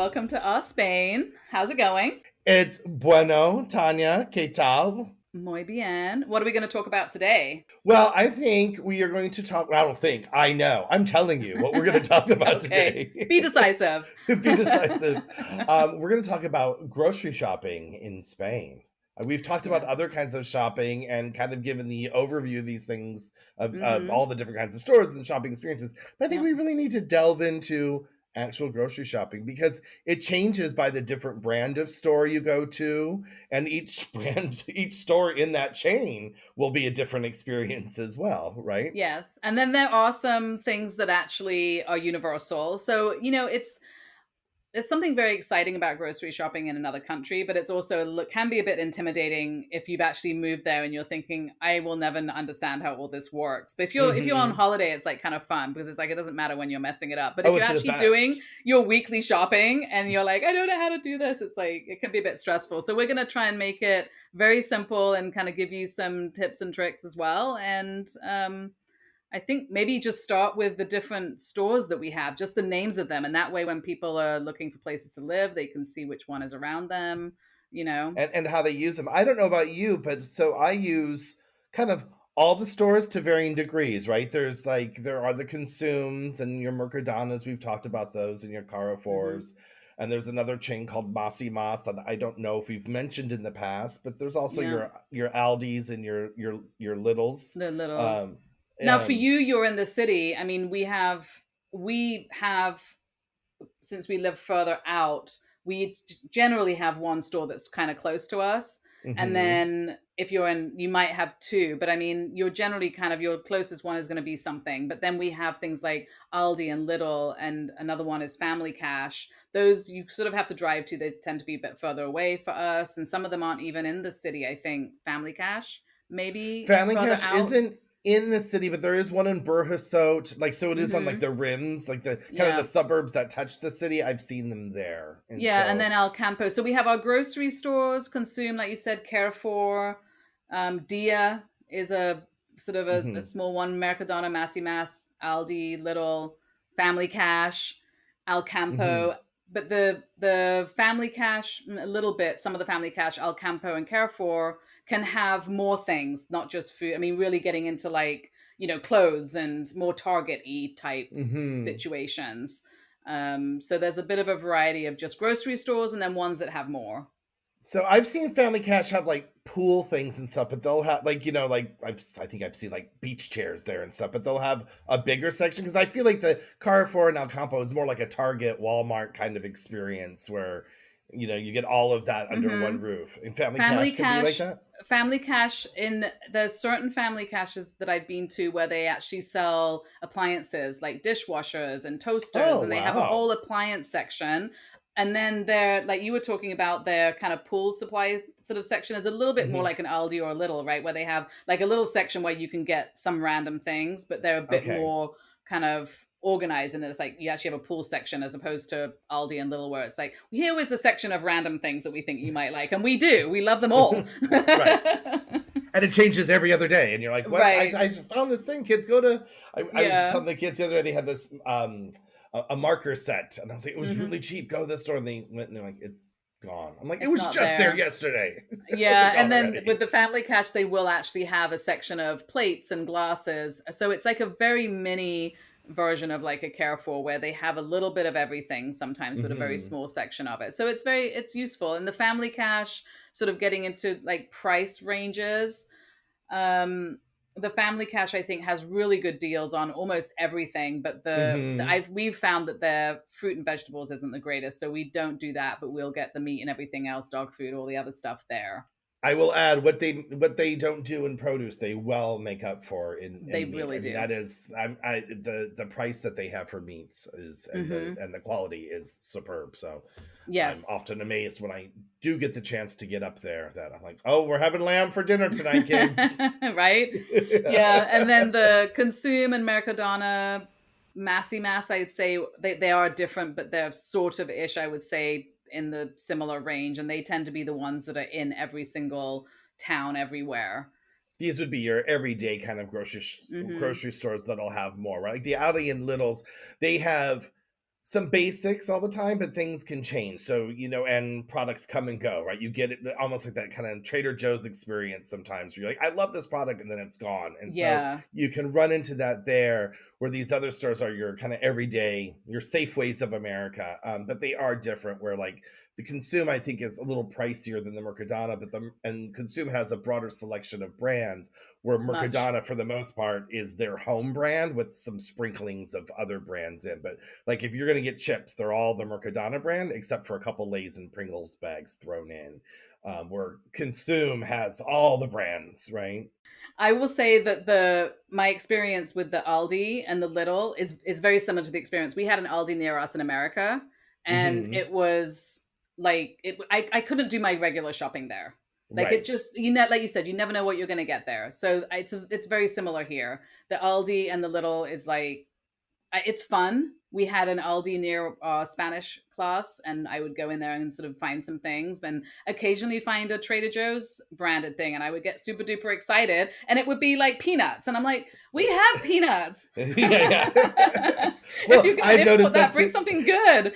welcome to our Spain. How's it going? It's bueno, Tanya. ¿Qué tal? Muy bien. What are we going to talk about today? Well, I think we are going to talk. I don't think. I know. I'm telling you what we're going to talk about Okay, be today. decisive. Be decisive. We're going to talk about grocery shopping in Spain. We've talked about Yes. other kinds of shopping and kind of given the overview of these things of Mm-hmm. all the different kinds of stores and shopping experiences. But I think Yep. we really need to delve into actual grocery shopping because it changes by the different brand of store you go to, and each brand, each store in that chain will be a different experience as well, right? Yes. And then there are some things that actually are universal. So, there's something very exciting about grocery shopping in another country, but it's also can be a bit intimidating if you've actually moved there and you're thinking, I will never understand how all this works. But if you're on Hmm. holiday, it's like kind of fun because it's like it doesn't matter when you're messing it up. But if Oh, you're it's the actually doing best. your weekly shopping and you're like, I don't know how to do this, it's like it can be a bit stressful. So we're gonna try and make it very simple and kind of give you some tips and tricks as well. And I think maybe just start with the different stores that we have, just the names of them. And that way, when people are looking for places to live, they can see which one is around them, you know? And how they use them. I don't know about you, but so I use kind of all the stores to varying degrees, right? There are the Consumes and your Mercadonas. We've talked about those, and your Hmm. Carrefours. And there's another chain called Masi Mas that I don't know if we've mentioned in the past, but there's also Yeah, your Aldis and your Littles. the littles. Um, Now, for and you, you're in the city. I mean, we have since we live further out, we generally have one store that's kind of close to us. And mhm. then if you're in, you might have two, but I mean, you're generally kind of your closest one is going to be something. But then we have things like Aldi and Lidl, and another one is Family Cash. Those you sort of have to drive to. They tend to be a bit further away for us. And some of them aren't even in the city, I think. Family Cash, maybe Family further Cash out. isn't in the city, but there is one in Burhasot. Like, so it is on like Mm-hmm. the rims, like the kind of the Yeah. suburbs that touch the city. I've seen them there. And Yeah, and so, then El Campo. So we have our grocery stores, Consume, like you said, Carrefour. Dia is a sort of a mhm, small one. Mercadona, Massy Mass, Aldi, Little, Family Cash, El mhm. Campo. But the Family Cash, a little bit. Some of the Family Cash, El Campo, and Carrefour can have more things, not just food. I mean, really getting into like clothes and more Target-y type Mhm. situations. So there's a bit of a variety of just grocery stores and then ones that have more. So I've seen Family Cash have like pool things and stuff, but they'll have like like I think I've seen like beach chairs there and stuff, but they'll have a bigger section because I feel like the Carrefour and El Campo is more like a Target, Walmart kind of experience where you get all of that under one Mm-hmm. roof. And Family Family Cash can be like Cash, that. Family Cash in there's certain Family Caches that I've been to where they actually sell appliances like dishwashers and toasters, Oh and they have a wow. whole appliance section. And then they're like you were talking about their kind of pool supply sort of section is a little bit more Hmm. like an Aldi or a Little, right? Where they have like a little section where you can get some random things, but they're a bit Okay. more kind of organized, and it's like you actually have a pool section as opposed to Aldi and Little where it's like here is a section of random things that we think you might like, and we do, we love them all. Right. And it changes every other day, and you're like, "What? I, Right. I found this thing. Kids go to." I was just Yeah. telling the kids the other day they had this a marker set, and I was like, "It was Hmm. really cheap. Go to this store." And they went, and they're like, "It's gone." I'm like, "It It's was not just there there. yesterday. It's Yeah, gone and then with already." the Family Cash they will actually have a section of plates and glasses, so it's like a very mini version of like a Carrefour where they have a little bit of everything sometimes but a very Hmm. small section of it, so it's useful. And the Family Cash, sort of getting into like price ranges, um the Family Cash I think has really good deals on almost everything, but Hmm. we've found that their fruit and vegetables isn't the greatest, so we don't do that, but we'll get the meat and everything else, dog food, all the other stuff there. I will add what they don't do in produce, they well make up for They in meat. really I mean, do. that is the price that they have for meats is Mm-hmm. and the quality is superb. So I'm Yes. often amazed when I do get the chance to get up there that I'm like, oh, we're having lamb for dinner tonight, kids. Right. Yeah, and then the Consume and Mercadona, Massy Mass, I'd say they are different, but they're sort of ish, I would say, in the similar range, and they tend to be the ones that are in every single town everywhere. These would be your everyday kind of Mm-hmm. grocery stores that'll have more, right? Like the Aldi and Littles, they have. some basics all the time, but things can change. So, and products come and go, right? You get it almost like that kind of Trader Joe's experience sometimes. Where you're like, I love this product, and then it's gone. And so Yeah, you can run into that there, where these other stores are your kind of everyday, your Safeways of America. But they are different, where like the Consume, I think, is a little pricier than the Mercadona, and Consume has a broader selection of brands, where much. Mercadona, for the most part, is their home brand with some sprinklings of other brands in. But like if you're gonna get chips, they're all the Mercadona brand, except for a couple Lay's and Pringles bags thrown in. Where Consume has all the brands, right? I will say that the my experience with the Aldi and the Lidl is very similar to the experience we had an Aldi near us in America, and Hmm. it was like I couldn't do my regular shopping there. Like it Right. just like you said, you never know what you're going to get there. So it's very similar here. The Aldi and the Lidl is like it's fun. We had an Aldi near our Spanish class, and I would go in there and sort of find some things, and occasionally find a Trader Joe's branded thing, and I would get super duper excited, and it would be like peanuts, and I'm like, we have peanuts. Yeah, yeah. If Well, you're gonna I've import noticed that that, bring too. something good.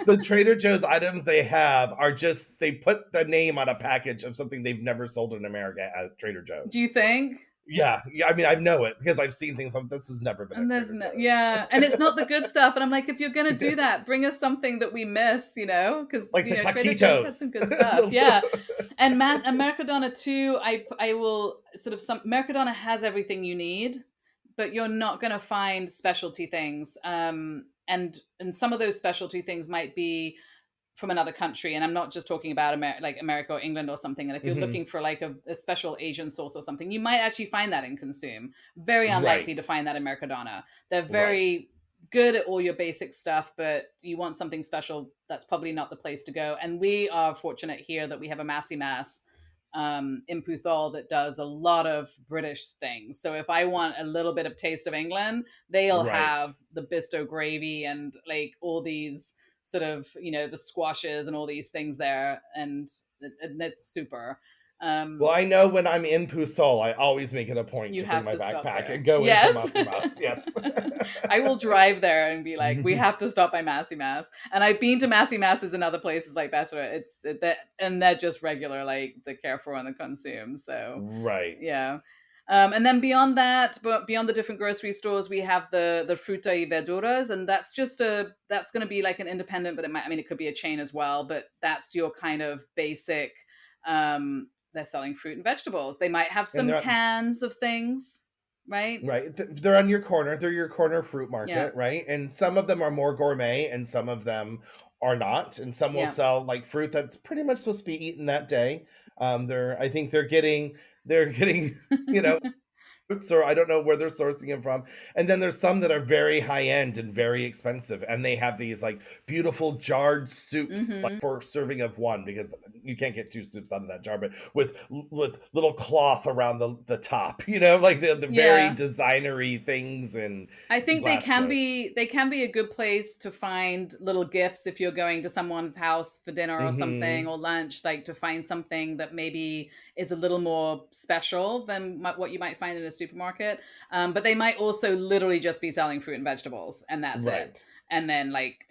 The Trader Joe's items they have are just they put the name on a package of something they've never sold in America at Trader Do you Joe's. think? Yeah, yeah. I mean, I know it because I've seen things like this has never been And at there's Trader no, Joe's. yeah, and it's not the good stuff. And I'm like, if you're gonna do that, bring us something that we miss, because Like the Trader Joe's has some taquitos. good stuff. Yeah, and Mercadona too. I will sort of some Mercadona has everything you need, but you're not gonna find specialty things. And some of those specialty things might be from another country, and I'm not just talking about like America or England or something. And if you're Hmm. looking for like a special Asian sauce or something, you might actually find that in Consume. Very unlikely Right. to find that in Mercadona. They're Right. very good at all your basic stuff, but you want something special, that's probably not the place to go. And we are fortunate here that we have a Massy Mass in Puthol that does a lot of British things. So if I want a little bit of taste of England, they'll Right. have the Bisto gravy and like all these sort of the squashes and all these things there, and it's super. Well, um I know when I'm in Pusol, I always make it a point you to bring have my to stop backpack there, and go into yes. Masimas. Yes. I will drive there and be like, we have to stop by Massy Mass. And I've been to Massy Masses in other places like better that, and they're just regular, like the Carrefour and the Consume. So Right. yeah. And then beyond that, but beyond the different grocery stores, we have the fruta y verduras, and that's going to be like an independent, but it could be a chain as well. But that's your kind of basic. They're selling fruit and vegetables. They might have And some they're cans of things, right? right. They're on your corner. They're your corner fruit Yeah, market, right? And some of them are more gourmet and some of them are not. And some will yeah. sell like fruit that's pretty much supposed to be eaten that day. I think they're getting, you know, or I don't know where they're sourcing them from. And then there's some that are very high end and very expensive, and they have these like beautiful jarred soups, like Hmm. for serving of one, because you can't get two soups out of that jar, but with little cloth around the top, like the very Yeah. designery things and I think they glass can jars. be they can be a good place to find little gifts if you're going to someone's house for dinner or something, Hmm. or lunch, like to find something that maybe is a little more special than what you might find in a supermarket. But they might also literally just be selling fruit and vegetables, and that's it. Right. And then like,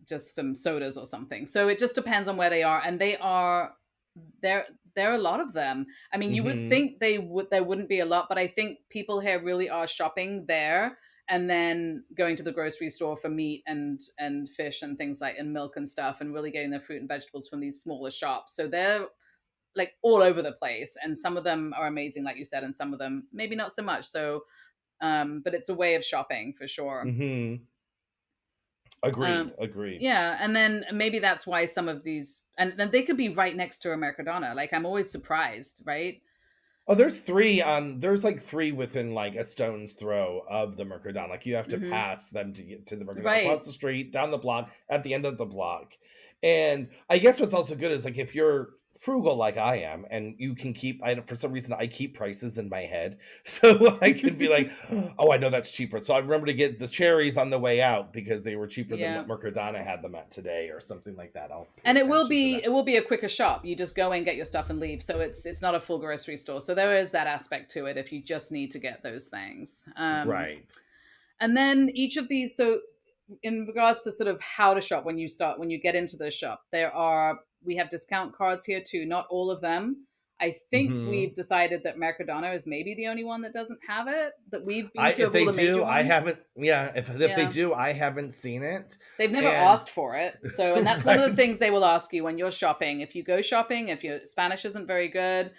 just some sodas or something. So it just depends on where they are, and there there are a lot of them. I mean, you would Hmm. think there wouldn't be a lot, but I think people here really are shopping there and then going to the grocery store for meat and fish and things like and milk and stuff, and really getting their fruit and vegetables from these smaller shops. So they're like all over the place, and some of them are amazing like you said, and some of them maybe not so much. So but it's a way of shopping for sure. Hmm. um Agreed. Agreed. yeah, and then maybe that's why some of these, and then they could be right next to a Mercadona. Like I'm always surprised, right? Oh, there's like three within like a stone's throw of the Mercadona. Like you have to Hmm. pass them to get to the Mercadona across Right. the street, down the block, at the end of the block. And I guess what's also good is like if you're frugal like I am, and you can keep I for some reason I keep prices in my head. So I can be like, oh, I know that's cheaper. So I remember to get the cherries on the way out because they were cheaper than Yeah. what Mercadona had them at today or something like that. I'll pay And it will attention to be that. it will be a quicker shop. You just go in, get your stuff, and leave. So it's not a full grocery store. So there is that aspect to it if you just need to get those things. Right. And then each of these, so in regards to sort of how to shop when you get into the shop, we have discount cards here too. Not all of them. I think Hmm. we've decided that Mercadona is maybe the only one that doesn't have it, that we've been I to if of all they the major do, I ones. haven't. Yeah, if they Yeah. do, I haven't seen it. They've never And asked for it. So, and that's one of the right, things they will ask you when you're shopping. If you go shopping, if your Spanish isn't very good,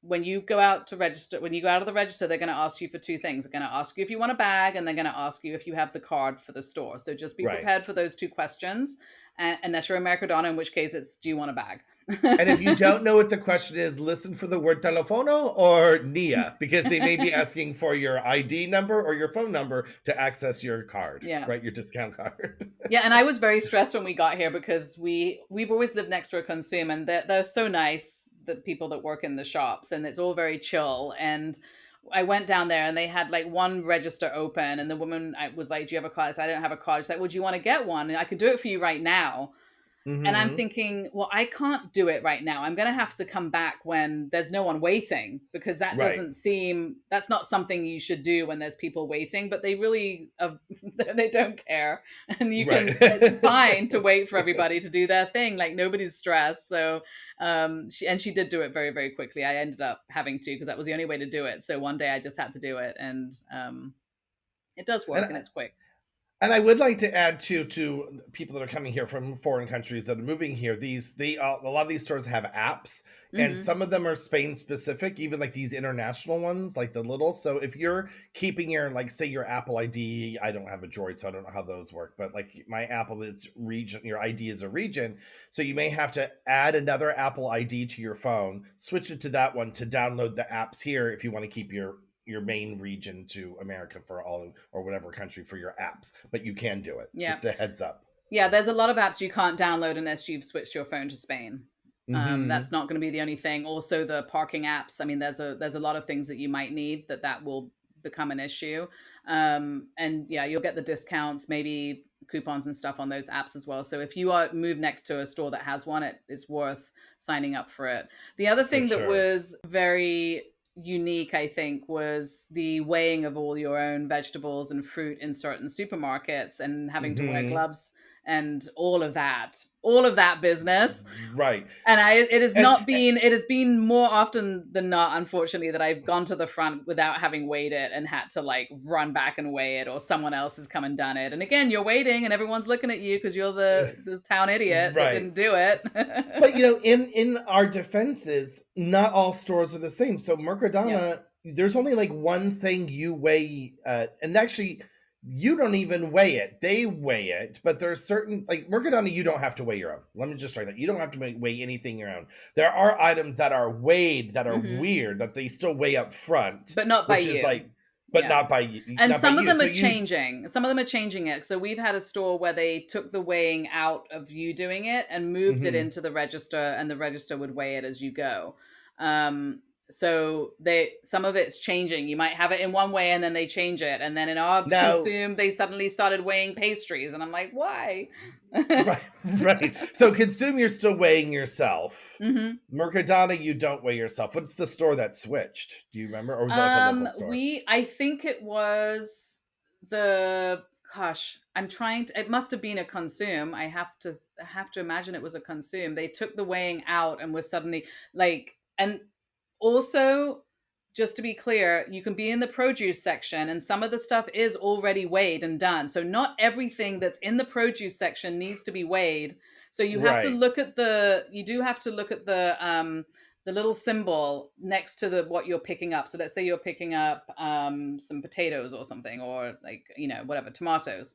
when you go out of the register, they're going to ask you for two things. They're going to ask you if you want a bag, and they're going to ask you if you have the card for the store. So just be right. prepared for those two questions, unless you're a Mercadona, in which case it's, do you want a bag? And if you don't know what the question is, listen for the word telefono or nia, because they may be asking for your ID number or your phone number to access your card, Yeah. right? Your discount card. Yeah, and I was very stressed when we got here because we've always lived next to a consume, and they're so nice, the people that work in the shops, and it's all very chill. And I went down there and they had like one register open, and the woman, I was like, "Do you have a card?" I said, "I don't have a card." She's like, "Would you want to get one? And I could do it for you right now." And I'm Hmm. thinking, well, I can't do it right now. I'm going to have to come back when there's no one waiting, because Right, that's not something you should do when there's people waiting, but they really, they don't care. And it's right. fine to wait for everybody to do their thing. Like nobody's stressed. So, she did do it very, very quickly. I ended up having to, because that was the only way to do it. So one day I just had to do it, and, it does work and and it's quick. And I would like to add to people that are coming here from foreign countries that are moving here. A lot of these stores have apps, and Hmm. some of them are Spain specific, even like these international ones, like the little. So if you're keeping your like say your Apple ID, I don't have a Droid, so I don't know how those work, but like my Apple, it's region. Your ID is a region, so you may have to add another Apple ID to your phone, switch it to that one to download the apps here if you want to keep your main region to America for all or whatever country for your apps, but you can do it. Yeah. Just a heads up. Yeah, there's a lot of apps you can't download unless you've switched your phone to Spain. That's Hmm. not going to be the only thing. Also, the parking apps. I mean, there's a lot of things that you might need that will become an issue. And yeah, you'll get the discounts, maybe coupons and stuff on those apps as well. So if you are move next to a store that has one, it's worth signing up for it. The other For thing that sure. was very unique, I think, was the weighing of all your own vegetables and fruit in certain supermarkets, and having to wear Hmm. gloves and all of that business. Right. And it has And not been, it has been more often than not, unfortunately, that I've gone to the front without having weighed it and had to like run back and weigh it, or someone else has come and done it. And again, you're waiting and everyone's looking at you because you're the town idiot that right. didn't do it. But in our defenses, not all stores are the same. So Yeah. Mercadona, there's only like one thing you weigh, and actually, you don't even weigh it. They weigh it, but there's certain like Mercadona, you don't have to weigh your own. Let me just try that. You don't have to weigh anything your own. There are items that are weighed that are Hmm. weird that they still weigh up front, But not by which is you. like, but Yeah. not by you, And not by some of you. them So are you, changing. Some of them are changing it. So we've had a store where they took the weighing out of you doing it and moved it mhm. into the register, and the register would weigh it as you go. So they some of it's changing. You might have it in one way and then they change it. And then in our Now, consume, they suddenly started weighing pastries. And I'm like, why? right, right. So consume, you're still weighing yourself. Hmm. Mercadona, you don't weigh yourself. What's the store that switched? Do you remember, or was it like a local store? I think it was the, gosh, I'm trying to, it must have been a consume. I have to imagine it was a consume. They took the weighing out and was suddenly like, and also, just to be clear, you can be in the produce section and some of the stuff is already weighed and done. So not everything that's in the produce section needs to be weighed. So Right, you do have to look at the little symbol next to the what you're picking up. So let's say you're picking up some potatoes or something, or like, whatever, tomatoes.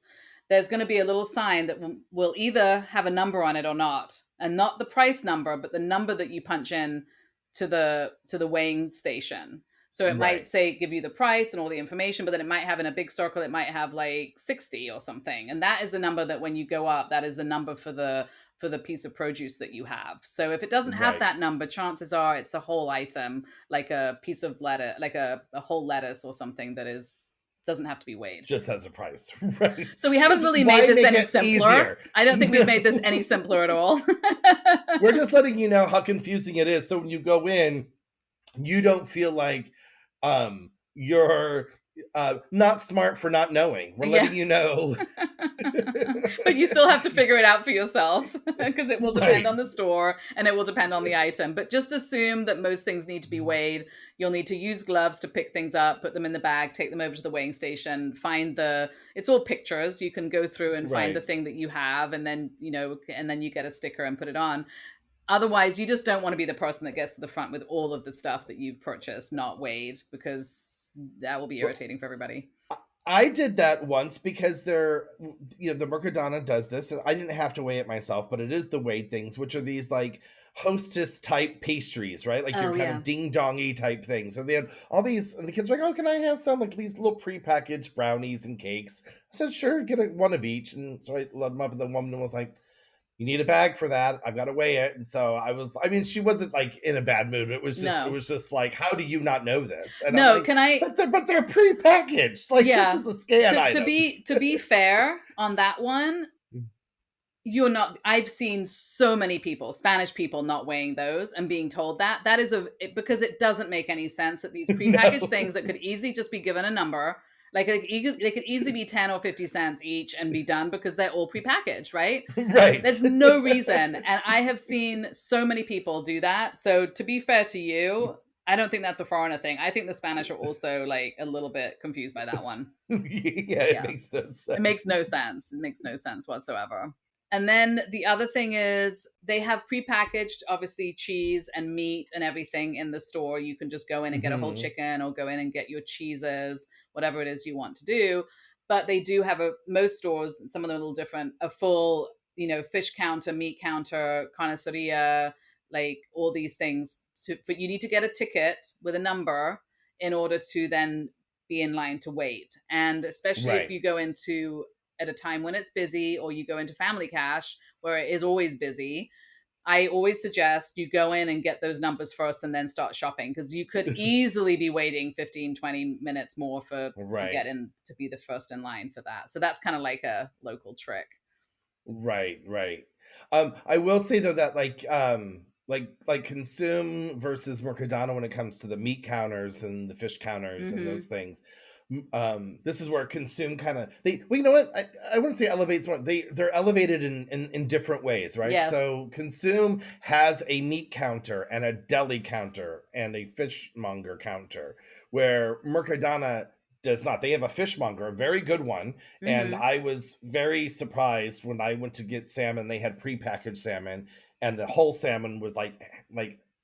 There's going to be a little sign that will either have a number on it or not, and not the price number, but the number that you punch in to the weighing station. So it might right, say, give you the price and all the information, but then it might have in a big circle, it might have like 60 or something. And that is the number that when you go up, that is the number for the piece of produce that you have. So if it doesn't have right. that number, chances are it's a whole item, like a piece of lettuce, like a whole lettuce or something that is doesn't have to be weighed. Just has a price, right? So we haven't Because really made why this make any it simpler. easier? I don't think we've made this No. any simpler at all. We're just letting you know how confusing it is. So when you go in, you don't feel like you're not smart for not knowing. We're Yeah. letting you know. But you still have to figure it out for yourself because it will depend on Right. the store and it will depend on the item. But just assume that most things need to be weighed. You'll need to use gloves to pick things up, put them in the bag, take them over to the weighing station, find the, it's all pictures. You can go through and find the Right. thing that you have, and then, and then you get a sticker and put it on. Otherwise, you just don't want to be the person that gets to the front with all of the stuff that you've purchased not weighed, because that will be Well, irritating for everybody. I did that once because the Mercadona does this, and I didn't have to weigh it myself, but it is the weighed things, which are these like hostess type pastries, right? Like your Oh, kind yeah. of ding dongy type things. So they had all these, and the kids were like, "Oh, can I have some like these little prepackaged brownies and cakes?" I said, "Sure, get one of each." And so I loaded them up, and the woman was like, "You need a bag for that. I've got to weigh it." And so I mean, she wasn't like in a bad mood. It No. was just like, how do you not know this? And I'm No, like, can I but they're prepackaged. Like this yeah. is a scan To item. be fair on that one, you're not, I've seen so many people, Spanish people, not weighing those and being told that is because it doesn't make any sense that these prepackaged No. things that could easily just be given a number, like they could easily be 10 or 50 cents each and be done because they're all prepackaged, right? Right. There's no reason. And I have seen so many people do that. So to be fair to you, I don't think that's a foreigner thing. I think the Spanish are also like a little bit confused by that one. Yeah, it Yeah. makes no It makes no sense. sense. It makes no sense whatsoever. And then the other thing is they have prepackaged, obviously, cheese and meat and everything in the store. You can just go in and get a whole Hmm. chicken or go in and get your cheeses, whatever it is you want to do. But they do have most stores, some of them are a little different, a full, fish counter, meat counter, carniceria, like all these things. But you need to get a ticket with a number in order to then be in line to wait. And especially if Right. you go into at a time when it's busy, or you go into family cash where it is always busy, I always suggest you go in and get those numbers first and then start shopping, because you could easily be waiting 15, 20 minutes more to get Right. in, to be the first in line for that. So that's kind of like a local trick. Right, right. I will say though that like Consume versus Mercadona when it comes to the meat counters and the fish counters and those Mm-hmm. things. This is where Consume kind of they well, you know what? I wouldn't say elevates one. They're elevated in different ways, right? Yes. So Consume has a meat counter and a deli counter and a fishmonger counter, where Mercadona does not. They have a fishmonger, a very good one, and Mm-hmm. I was very surprised when I went to get salmon. They had prepackaged salmon, and the whole salmon was like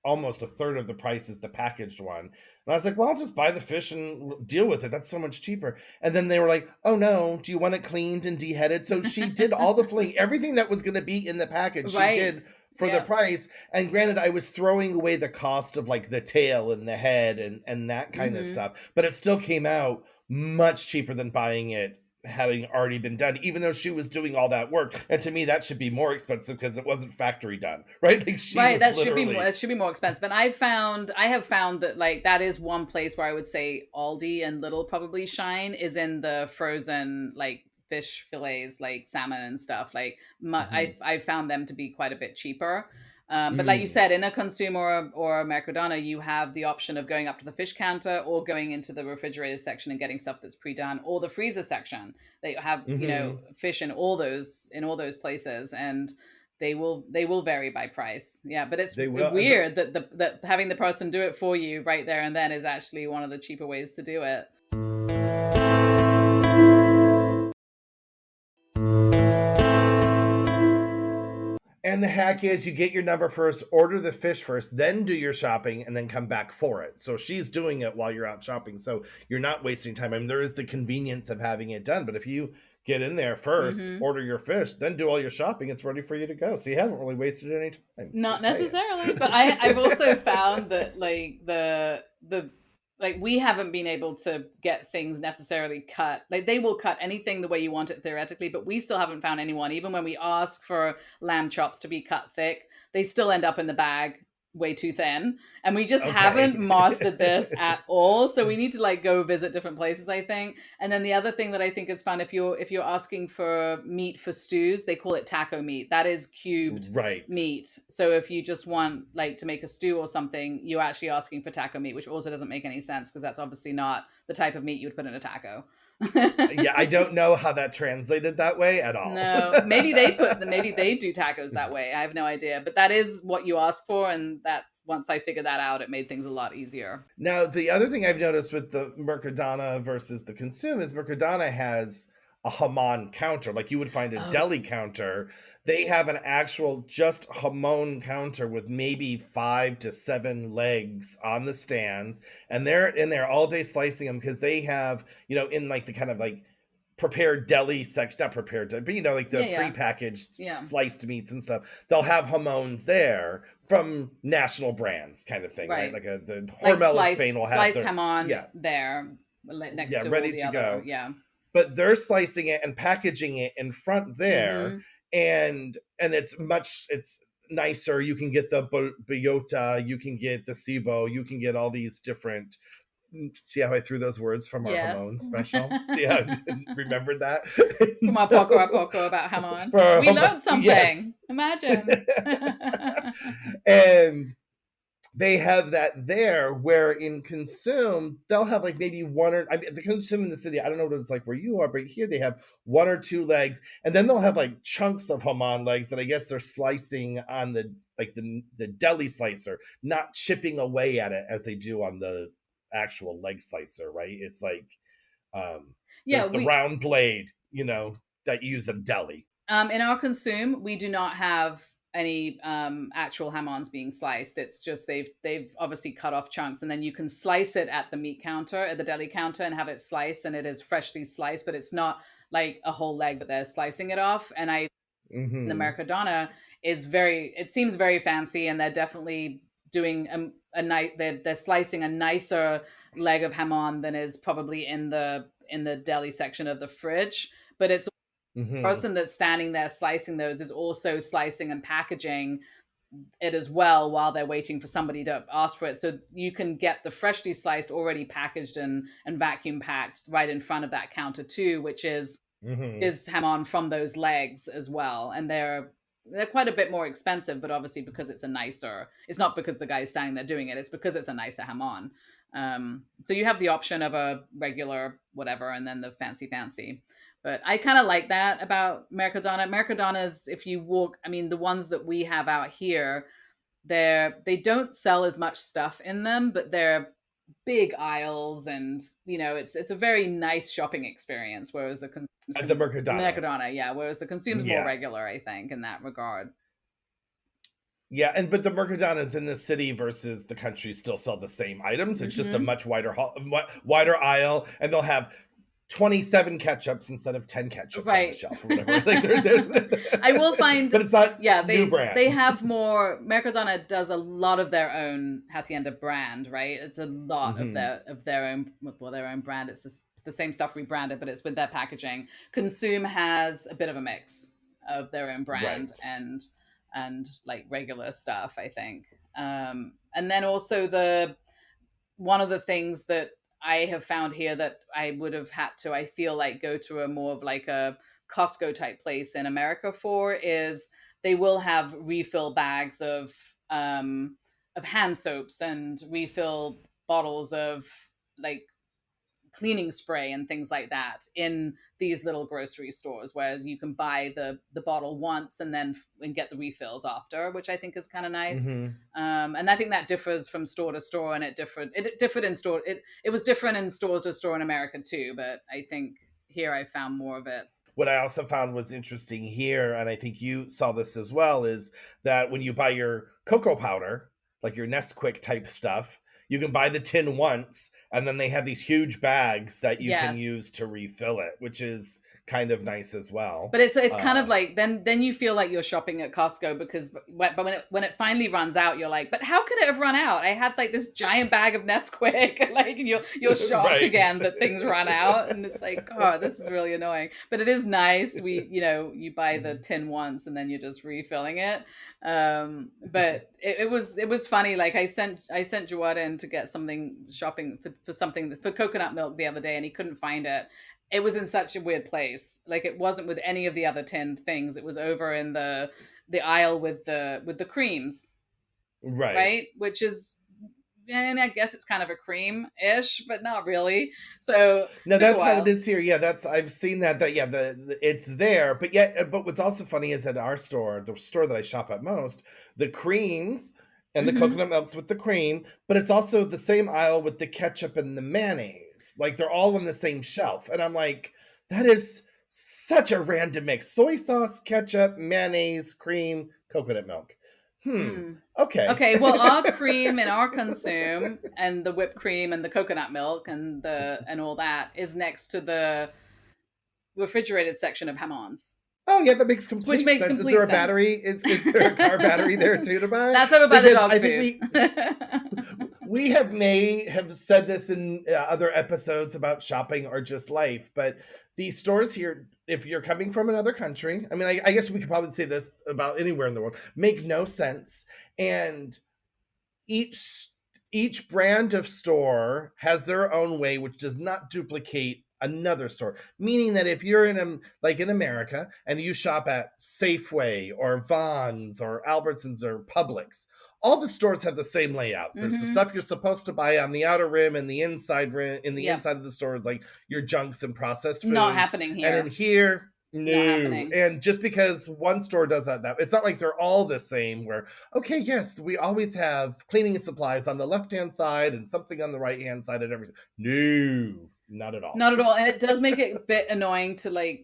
almost a third of the price as the packaged one. And I was like, well, I'll just buy the fish and deal with it. That's so much cheaper. And then they were like, oh no, do you want it cleaned and deheaded? So she did all the fling, everything that was going to be in the package, she Right. did for the Yeah. price. And granted, I was throwing away the cost of like the tail and the head and that kind of Mm-hmm. stuff, but it still came out much cheaper than buying it having already been done, even though she was doing all that work. And to me, that should be more expensive because it wasn't factory done, right? Like she Right, was that should be more. literally That should be more expensive. And I have found that like that is one place where I would say Aldi and Little probably shine, is in the frozen like fish fillets, like salmon and stuff. Like Mhm. I found them to be quite a bit cheaper. But like you Mm. said, in a consumer or a Mercadona, you have the option of going up to the fish counter or going into the refrigerated section and getting stuff that's pre-done, or the freezer section. They have, Mhm. fish in all those places, and they will vary by price. Yeah, but it's They will. weird that that having the person do it for you right there and then is actually one of the cheaper ways to do it. And the hack is you get your number first, order the fish first, then do your shopping, and then come back for it. So she's doing it while you're out shopping. So you're not wasting time. I mean, there is the convenience of having it done. But if you get in there first, Hmm. order your fish, then do all your shopping, it's ready for you to go. So you haven't really wasted any time. Not Just saying. necessarily, but I've also found that like the like we haven't been able to get things necessarily cut. Like they will cut anything the way you want it theoretically, but we still haven't found anyone. Even when we ask for lamb chops to be cut thick, they still end up in the bag way too thin. And we just haven't Okay. mastered this at all. So we need to like go visit different places, I think. And then the other thing that I think is fun, if you're asking for meat for stews, they call it taco meat. That is cubed Right. meat. So if you just want like to make a stew or something, you're actually asking for taco meat, which also doesn't make any sense because that's obviously not the type of meat you would put in a taco. Yeah, I don't know how that translated that way at all. No, maybe they do tacos that way. I have no idea, but that is what you asked for, and that's once I figured that out, it made things a lot easier. Now, the other thing I've noticed with the Mercadona versus the Consume is Mercadona has a Hamon counter, like you would find a Oh, deli counter. They have an actual just Hamon counter with maybe 5 to 7 legs on the stands, and they're in there all day slicing them because they have, in like the kind of like prepared deli section, not prepared, but like the yeah, yeah, prepackaged yeah. sliced meats and stuff. They'll have Hamons there from national brands, kind of thing, right? Right. Like the Like Hormel of Spain will have sliced their, ham on yeah, there next yeah, to all ready the to other. go. Yeah. But they're slicing it and packaging it in front there, Mm-hmm. and it's nicer. You can get the bellota, you can get the cibo, you can get all these different. See how I threw those words from our Yes. Hamon special? See how I remembered that? From And our so poco about ham on. for our We Hamon, learned yes. something. Imagine. And they have that there, where in Consume they'll have like maybe one or, I mean, the Consume in the city, I don't know what it's like where you are, but here they have 1 or 2 legs, and then they'll have like chunks of Haman legs that I guess they're slicing on the like the deli slicer, not chipping away at it as they do on the actual leg slicer, right? It's like Yeah, there's the round blade, that you use in deli. in our consume, we do not have any actual ham-ons being sliced. It's just they've obviously cut off chunks, and then you can slice it at the meat counter, at the deli counter, and have it sliced, and it is freshly sliced, but it's not like a whole leg that they're slicing it off. And I the Hmm. Mercadona is very, it seems very fancy, and they're definitely doing a nice, they're slicing a nicer leg of ham than is probably in the deli section of the fridge. But it's the Hmm. person that's standing there slicing those is also slicing and packaging it as well while they're waiting for somebody to ask for it. So you can get the freshly sliced, already packaged and vacuum packed right in front of that counter too, which Hmm. is ham on from those legs as well, and they're quite a bit more expensive, but obviously because it's a nicer, it's not because the guy's standing there doing it, it's because it's a nicer ham on. So you have the option of a regular whatever and then the fancy. But I kind of like that about Mercadona. Mercadonas, if you walk, I mean, the ones that we have out here, they don't sell as much stuff in them, but they're big aisles, and it's a very nice shopping experience. Whereas the At the Mercadona. Mercadona, yeah, whereas the consumer's more Yeah. regular, I think, in that regard. Yeah, and but the Mercadonas in the city versus the country still sell the same items. It's just a Hmm. much wider aisle, and they'll have 27 ketchups instead of 10 ketchups on the Right. shelf or whatever. Like they're I will find, but it's not yeah, new they brands. have more. Mercadona does a lot of their own Hacienda brand, right? It's a lot Hmm. of their own, well, their own brand. It's just the same stuff rebranded, but it's with their packaging. Consume has a bit of a mix of their own brand Right. and like regular stuff, I think. And then also the one of the things that I have found here that I would have had to, I feel like, go to a more of like a Costco type place in America for is they will have refill bags of hand soaps and refill bottles of like cleaning spray and things like that in these little grocery stores, whereas you can buy the bottle once and then and get the refills after, which I think is kind of nice. Hmm. And I think that differs from store to store, and it differed in store, it was different in store to store in America too, but I think here I found more of it. What I also found was interesting here, and I think you saw this as well, is that when you buy your cocoa powder, like your Nesquik type stuff, you can buy the tin once, and then they have these huge bags that you can Yes. use to refill it, which is kind of nice as well. But it's kind of like then you feel like you're shopping at Costco because but when it finally runs out, you're like, but how could it have run out? I had like this giant bag of Nesquik, like, and you're shocked Right. again that things run out, and it's like, oh, this is really annoying. But it is nice. You buy the tin once and then you're just refilling it. But it was funny. Like I sent Jawad in to get something shopping for something for coconut milk the other day, and he couldn't find it. It was in such a weird place. Like it wasn't with any of the other tinned things. It was over in the aisle with the creams, Right. right? Which is and I guess it's kind of a cream-ish, but not really. So No, took a that's how it while. is here. Yeah, that's I've seen that. That yeah, it's there, but yet, but what's also funny is at our store, the store that I shop at most, the creams and the Hmm. coconut milks with the cream, but it's also the same aisle with the ketchup and the mayonnaise. Like they're all on the same shelf, and I'm like, that is such a random mix: soy sauce, ketchup, mayonnaise, cream, coconut milk. Mm. Okay. Okay, well, our cream and our consume and the whipped cream and the coconut milk and the and all that is next to the refrigerated section of hamons, Oh yeah, that makes which complete makes sense. Is there complete a sense. battery? Is there a car battery there too to buy? That's over by the Because dog I think food. we have may have said this in other episodes about shopping or just life, but these stores here, if you're coming from another country, I mean, I guess we could probably say this about anywhere in the world, make no sense. And each each brand of store has their own way which does not duplicate another store, meaning that if you're like in America and you shop at Safeway or Vons or Albertsons or Publix, all the stores have the same layout. There's the Hmm. stuff you're supposed to buy on the outer rim and the inside rim. In the Yep. inside of the store is like your junks and processed Not foods, happening and in here. here, Not no. happening. And just because one store does that, it's not like they're all the same. Where okay, yes, we always have cleaning supplies on the left hand side and something on the right hand side and everything. No, not at all. Not at all. And it does make it a bit annoying to like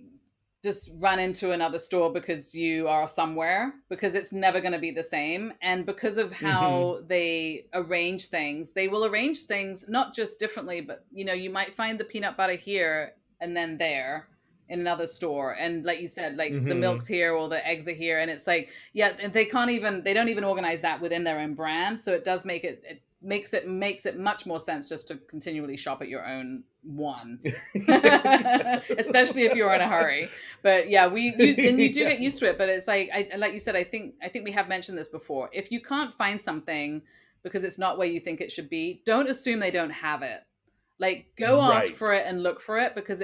just run into another store because you are somewhere, because it's never going to be the same. And because of Hmm. how they arrange things, they will arrange things not just differently, but you might find the peanut butter here and then there in another store. And like you said, like the milk's Hmm. here or the eggs are here. And it's like, yeah, they don't even organize that within their own brand. So it does it makes it much more sense just to continually shop at your own one. Especially if you're in a hurry. But yeah, you do get used to Yes. it. But it's like like you said, I think we have mentioned this before. If you can't find something because it's not where you think it should be, don't assume they don't have it. Like go ask Right. for it and look for it, because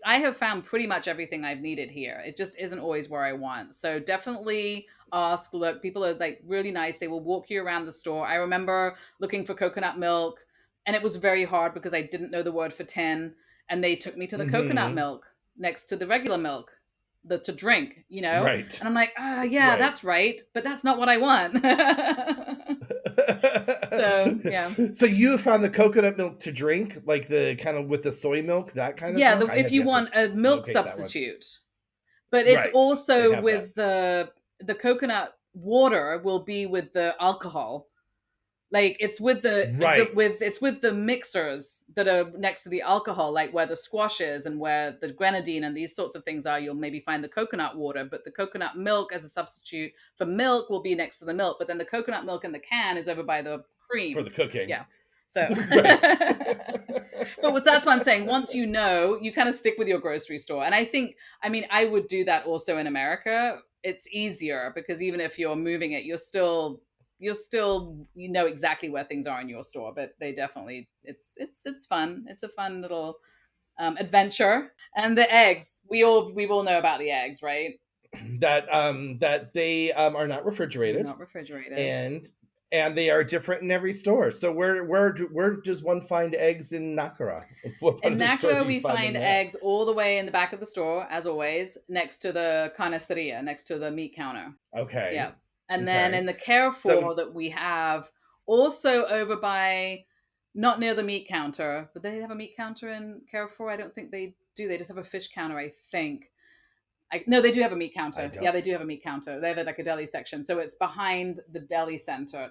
I have found pretty much everything I've needed here. It just isn't always where I want. So definitely ask, look. People are like really nice. They will walk you around the store. I remember looking for coconut milk, and it was very hard because I didn't know the word for tin, and they took me to the coconut Hmm. milk next to the regular milk, the to drink, Right. and I'm like, yeah, Right. that's right, but that's not what I want. So yeah. So you found the coconut milk to drink, like the kind of with the soy milk, that kind of Yeah, milk? I if have you yet to want a milk locate that one. substitute, but it's Right. They also have that. with the coconut water will be with the alcohol. Like it's with Right. it's with the mixers that are next to the alcohol, like where the squash is and where the grenadine and these sorts of things are. You'll maybe find the coconut water, but the coconut milk as a substitute for milk will be next to the milk. But then the coconut milk in the can is over by the For the creams. cooking. Yeah. So, Right. that's what I'm saying. Once you kind of stick with your grocery store. And I mean, I would do that also in America. It's easier because even if you're moving it, you know exactly where things are in your store. But they definitely, it's fun. It's a fun little adventure. And the eggs, we all know about the eggs, right? That they are not refrigerated, Not refrigerated. and they are different in every store. So where does one find eggs in Nakara? What part In of the store Nacra, do you we find them find there? eggs all the way in the back of the store, as always, next to the carniceria, next to the meat counter. Okay. Yeah. And then Okay. in the So Carrefour that we have, also over by, not near the meat counter, but they have a meat counter in Carrefour. I don't think they do. They just have a fish counter, I think. No, they do have a meat I counter. Yeah, don't. they do have a meat counter. They have like a deli section. So it's behind the deli center,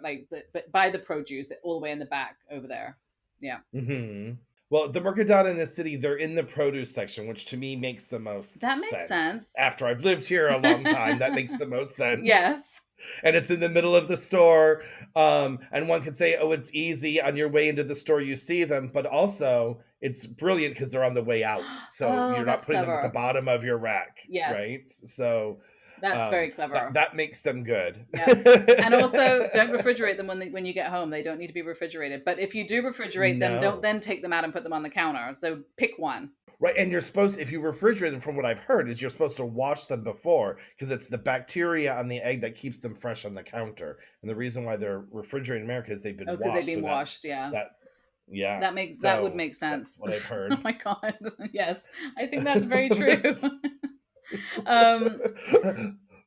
but by the produce, all the way in the back over there. Yeah. Hmm. Well, the Mercadona in the city, they're in the produce section, which to me makes the most That makes sense. sense. After I've lived here a long time, that makes the most sense. Yes. And it's in the middle of the store. And one could say, oh, it's easy. On your way into the store, you see them. But also, it's brilliant because they're on the way out. So Oh, you're not that's putting them at the clever. bottom of your rack, Yes. right? So That's very clever. that makes them good. Yeah. And also don't refrigerate them when you get home. They don't need to be refrigerated. But if you do refrigerate them, don't No. then take them out and put them on the counter. So pick one. Right, and you're supposed if you refrigerate them, from what I've heard, is you're supposed to wash them before because it's the bacteria on the egg that keeps them fresh on the counter. And the reason why they're refrigerated in America is they've Oh, been because they've washed, been so that washed. Yeah. that yeah, That would so make that's sense. what I've Oh heard. my god. Yes. I think that's very true. um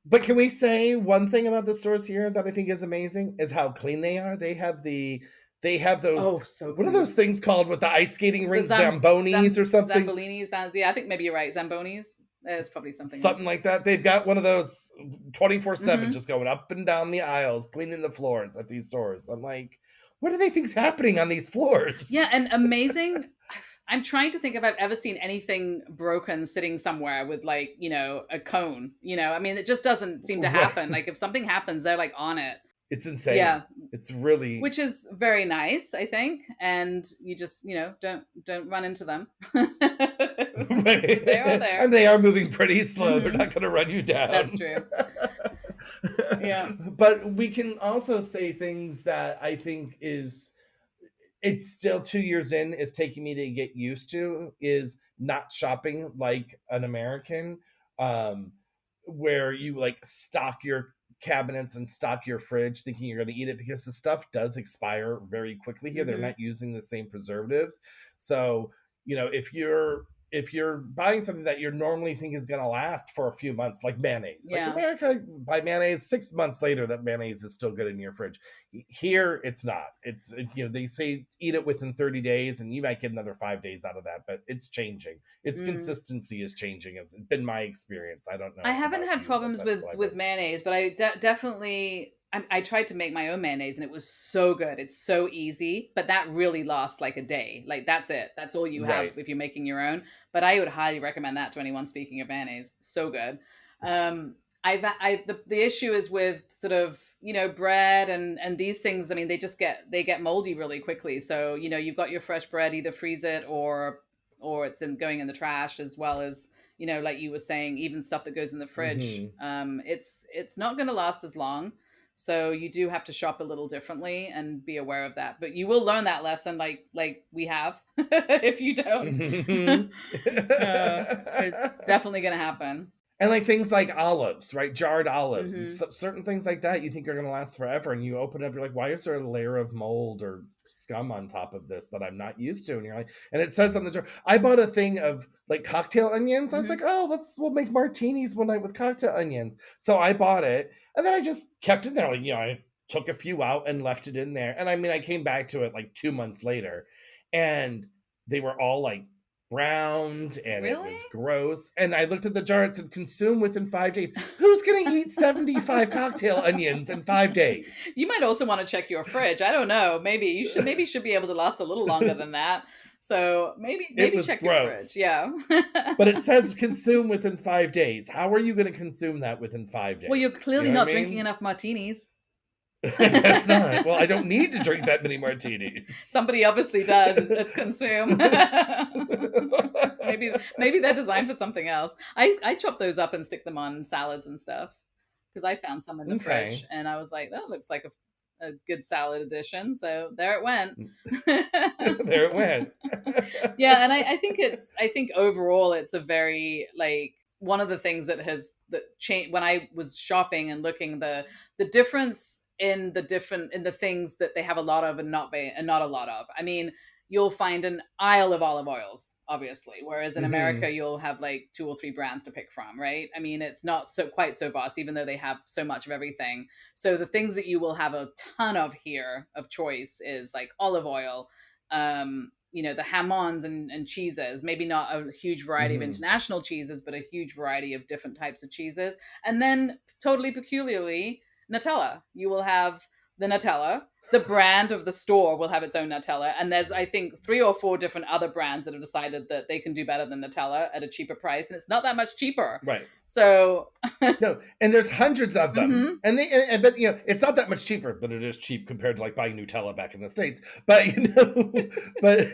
But can we say one thing about the stores here that I think is amazing is how clean they are? They have those oh, so what are those clean. things called with the ice skating The rings, Zambonis or something? Zambolinis bands. Yeah, I think maybe you're right. Zambonis. There's probably something Something else. like that. They've got one of those 24/7 Mhm. just going up and down the aisles, cleaning the floors at these stores. I'm like, what do they think's happening on these Yeah, floors? and amazing. I'm trying to think if I've ever seen anything broken sitting somewhere with like, a cone. I mean, it just doesn't seem to Right. happen. Like if something happens, they're like on it. It's Yeah, insane. It's really which is very nice, I think. And you just, don't run into them. They are right. there. And they are moving pretty slow. They're Hmm. not going to run you That's down. true. Yeah. But we can also say things that I think is it's still 2 years in is taking me to get used to is not shopping like an American, um, where you like stock your cabinets and stock your fridge thinking you're going to eat it because the stuff does expire very quickly here. They're Hmm. not using the same preservatives. So, if you're buying something that you normally think is going to last for a few months, like mayonnaise, like Yeah. America, buy mayonnaise 6 months later, that mayonnaise is still good in your fridge. Here, it's not. They say eat it within 30 days, and you might get another 5 days out of that, but it's changing. Its Mm. consistency is changing. Has been my experience. I don't I know haven't about had you, but problems that's with what I've with heard. mayonnaise, but definitely I tried to make my own mayonnaise and it was so good. It's so easy, but that really lasts like a day. Like that's it. That's all you have Right. if you're making your own. But I would highly recommend that to anyone speaking of mayonnaise. So good. The issue is with sort of bread and these things. I mean, they get moldy really quickly. So you've got your fresh bread, either freeze it or it's going in the trash, as well as like you were saying, even stuff that goes in the fridge. Hmm. It's not going to last as long. So you do have to shop a little differently and be aware of that. But you will learn that lesson, like we have. If you don't, it's definitely going to happen. And like things like olives, right? Jarred olives and Hmm. certain things like that you think are going to last forever. And you open it up, you're like, why is there a layer of mold or scum on top of this that I'm not used to? And you're like, and it says on the jar, I bought a thing of like cocktail onions. I was like, Hmm. oh, we'll make martinis one night with cocktail onions. So I bought it and then I just kept it there. Like, I took a few out and left it in there. And I mean, I came back to it like 2 months later and they were all like browned and it Really? was gross. And I looked at the jar, it said consume within 5 days. Who's gonna eat 75 cocktail onions in 5 days? You might also want to check your fridge. I don't know. Maybe you should be able to last a little longer than that. So maybe It maybe was check your fridge. gross. Yeah. But it says consume within 5 days. How are you gonna consume that within five Well, you're days? You clearly know what I not drinking mean? enough martinis. I guess not. Well, I don't need to drink that many martinis. Somebody obviously does. It's consume. Maybe they're designed for something else. I chop those up and stick them on salads and stuff because I found some in the fridge Okay. and I was like, that looks like a good salad addition. So there it went. There it went. Yeah, and I think overall it's a very like one of the things that changed when I was shopping and looking the difference in the things that they have a lot of and not a lot of. I mean, you'll find an aisle of olive oils, obviously, whereas in America Hmm. you'll have like two or three brands to pick from, right? I mean, it's not so quite so vast, even though they have so much of everything. So the things that you will have a ton of here of choice is like olive oil, the hamons and cheeses, maybe not a huge variety of Hmm. international cheeses, but a huge variety of different types of cheeses. And then, totally peculiarly, Nutella. You will have the Nutella. The brand of the store will have its own Nutella. And there's, I think, three or four different other brands that have decided that they can do better than Nutella at a cheaper price. And it's not that much cheaper. Right. So, No, and there's hundreds of them, mhm. and but it's not that much cheaper, but it is cheap compared to like buying Nutella back in the States. But but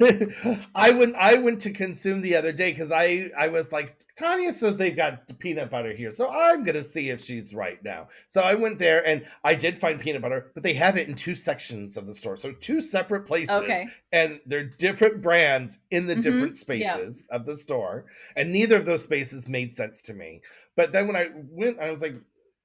I went to consume the other day because I was like Tanya says they've got the peanut butter here, so I'm gonna see if she's right now. So I went there and I did find peanut butter, but they have it in two sections of the store, so two separate places, Okay. and they're different brands in the different Yeah. spaces of the store, and neither of those spaces made sense to me. But then when I went, I was like,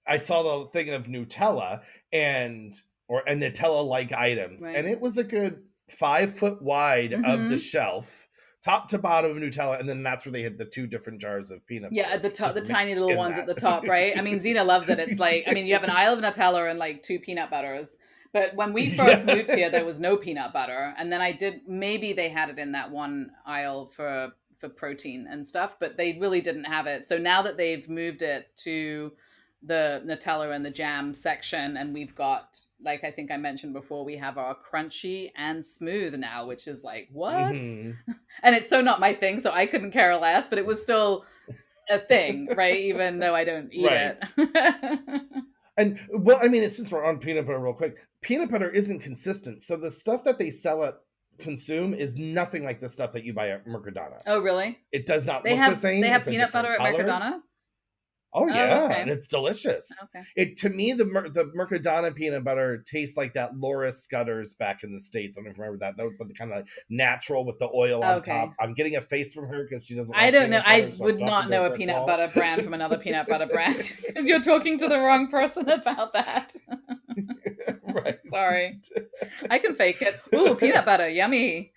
I saw the thing of Nutella and or a Nutella like items, Right. and it was a good 5 foot wide of the Mm-hmm. shelf, top to bottom of Nutella, and then that's where they had the two different jars of peanut Yeah, butter at the top, the just tiny mixed little in ones at that. the top, right? I mean, Xena loves it. It's like, I mean, you have an aisle of Nutella and like two peanut butters. But when we first moved here, Yeah. there was no peanut butter, and then I did. Maybe they had it in that one aisle for protein and stuff, but they really didn't have it. So now that they've moved it to the Nutella and the jam section, and we've got, like I think I mentioned before, we have our crunchy and smooth now, which is like what? Hmm. And it's so not my thing, so I couldn't care less, but it was still a thing, right? Even though I don't eat Right. it. And well, I mean, since we're on peanut butter real quick, peanut butter isn't consistent. So the stuff that they sell at Consume is nothing like the stuff that you buy at Mercadona. Oh, really? It does not They look the have they same. have It's a peanut butter different at color. Mercadona? Oh Oh, yeah, and okay. it's delicious. Okay. It to me the Mercadona peanut butter tastes like that Laura Scudder's back in the States. I don't know if you remember that. That was the kind of like natural with the oil on top. Okay. I'm getting a face from her because she doesn't I like don't know. peanut butter, I so I'm would talking not to a know a brick peanut wall. butter brand from another peanut butter brand because you're talking to the wrong person about that. Right. Sorry. I can fake it. Ooh, peanut butter. Yummy.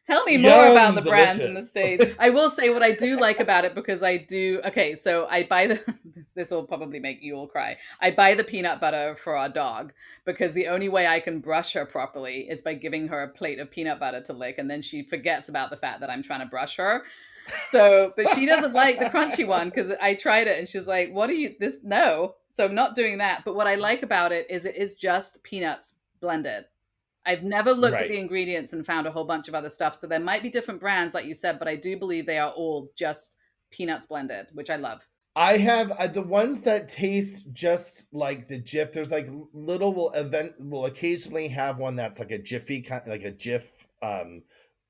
Tell me more about Yum, the brands in the delicious. States. I will say what I do like about it because I do. Okay, so I buy the. This will probably make you all cry. I buy the peanut butter for our dog because the only way I can brush her properly is by giving her a plate of peanut butter to lick, and then she forgets about the fact that I'm trying to brush her. So, but she doesn't like the crunchy one because I tried it and she's like, "What are you? This no." So I'm not doing that. But what I like about it is just peanuts blended. I've never looked at Right. the ingredients and found a whole bunch of other stuff. So there might be different brands, like you said, but I do believe they are all just peanuts blended, which I love. I have the ones that taste just like the Jif. There's like little will occasionally have one that's like a Jiffy kind like a Jif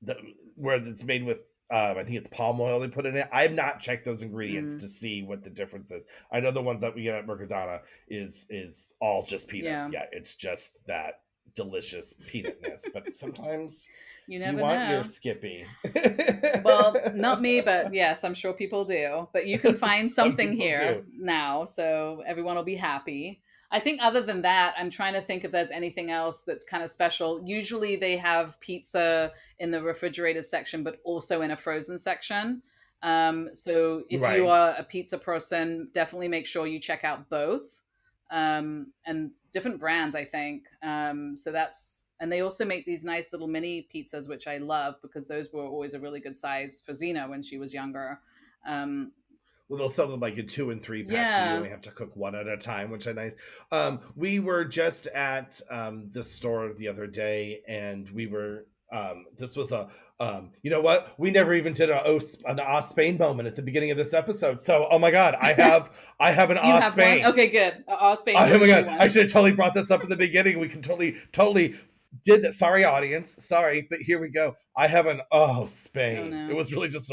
the, where it's made with I think it's palm oil they put in it. I have not checked those ingredients Mm, to see what the difference is. I know the ones that we get at Mercadona is all just peanuts. yeah, Yeah, it's just that delicious peanutness. But sometimes you you never want your know. Skippy. Well, not me, but yes, I'm sure people do. But you can find Some something people here do. now, so everyone will be happy. I think other than that, I'm trying to think if there's anything else that's kind of special. Usually they have pizza in the refrigerated section, but also in a frozen section. So if you Right. are a pizza person, definitely make sure you check out both. And different brands, I think. So that's, and they also make these nice little mini pizzas, which I love because those were always a really good size for Xena when she was younger. Um, Well, they'll sell them like in 2 and 3 packs, so you yeah, only have to cook one at a time, which is nice. We were just at the store the other day, and we were. This was a. You know what? We never even did an Spain moment at the beginning of this episode. So, oh my god, I have an you have one. Spain. Okay, good. Spain Oh my brings you god, I one. should have totally brought this up in the beginning. We can totally did that. Sorry, audience. Sorry, but here we go. I have an Oh Spain. It no. was really just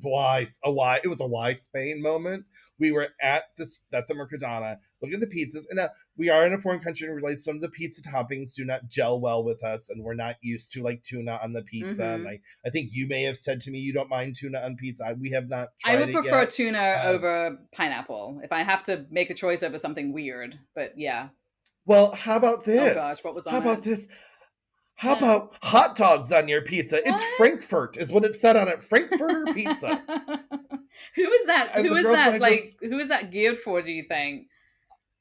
why it was a why Spain moment. We were at the Mercadona looking at the pizzas, and we are in a foreign country and realize some of the pizza toppings do not gel well with us, and we're not used to like tuna on the pizza. And Mm-hmm. I think you may have said to me you don't mind tuna on pizza. We have not I tried would it prefer yet. tuna Um, over pineapple if I have to make a choice over something weird. But yeah. well, how about Oh gosh, this? what was How on it? about this? How Uh, about hot dogs on your pizza? It's what? Frankfurt, is what it said on it. Frankfurter pizza. Who is that? And Who the is girls and that? I just, Like, who is that geared for? Do you think?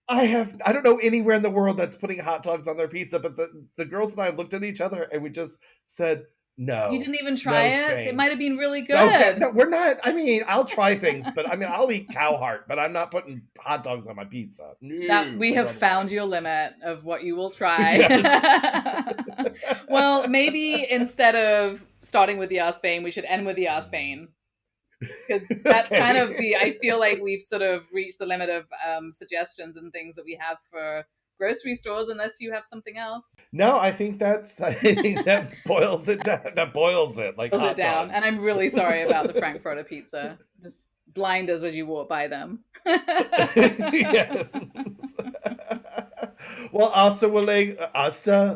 I don't know anywhere in the world that's putting hot dogs on their pizza, but the girls and I looked at each other and we just said, You no, didn't even try no it. It Spain. might have been really Okay, good. no, we're not. I mean, I'll try things, but I mean, I'll eat cow heart, but I'm not putting hot dogs on my pizza. That No, we have no way. found your limit of what you will try. Yes. Well, maybe instead of starting with the Spain, we should end with the Spain because that's kind of Okay. the. I feel like we've sort of reached the limit of suggestions and things that we have for grocery stores, unless you have something else. No, I think that boils it down. That boils it like Close it hot down. And dogs. I'm really sorry about the Frankfurter pizza. Just blind us as you walk by them. Yes. Well, hasta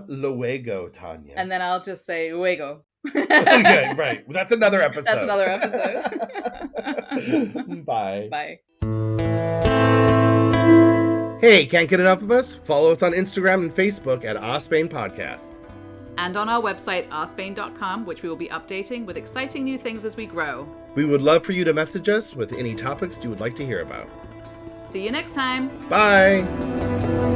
luego, Tanya. And then I'll just say, luego. Okay, right. That's another That's episode. another episode. Bye. Bye. Hey, can't get enough of us? Follow us on Instagram and Facebook at Ospain Podcast. And on our website, ourspain.com, which we will be updating with exciting new things as we grow. We would love for you to message us with any topics you would like to hear about. See you next time. Bye.